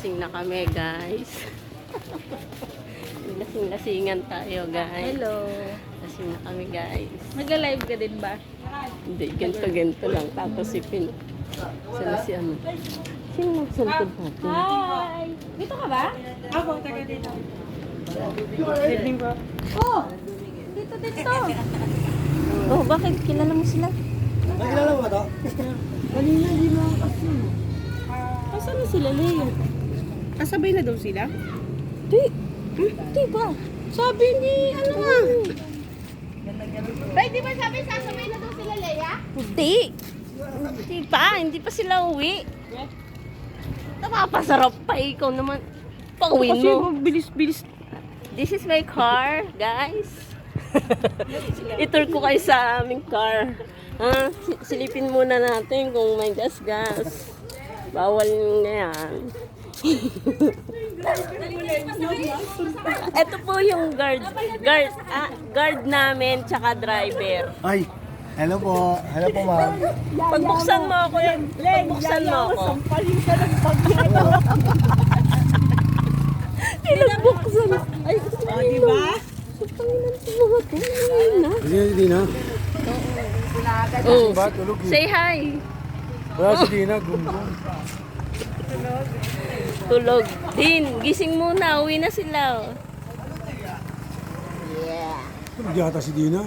Lasing na kami, guys. Lasing-lasingan tayo, guys. Hello. Lasing na kami, guys. Nag-live ka din ba? Hindi, ganito lang. Tapos ipin. Sana si ano. Sino magsalpod natin? Hi! Dito ka ba? Ako, taga dito. Evening po. Oh! Dito. Oh, bakit? Kilala mo sila? Nakilala mo ba ito? Kanina hindi mo kasi. Asan na sila, Lea? Kasabay na daw sila? Di ba? Sabi ni, ano nga? Bay, di ba sabi sasabay na daw sila, Lea? Hindi. Hindi pa sila uwi. Napapasarap pa. Ikaw naman. Pauwi Kasi mo. bilis-bilis. This is my car, guys. I-tour ko kayo sa aming car. Ha? Silipin muna natin kung may gas-gas. Bawal na yan. Ito po yung guard namin tsaka driver. Ay, hello po. Hello po, ma'am. Pagbuksan mo ako yan. Pagbuksan mo ako. Sampalin ka ng pagkita. Pinagbuksan. Ay, O, diba? Hindi, Dina. Oh, Ba, tulog yun. say hi. Wala si Dina, gumbong. Tulog. Din, gising muna. Uwi na sila. Oh. Tulog yata si Dina.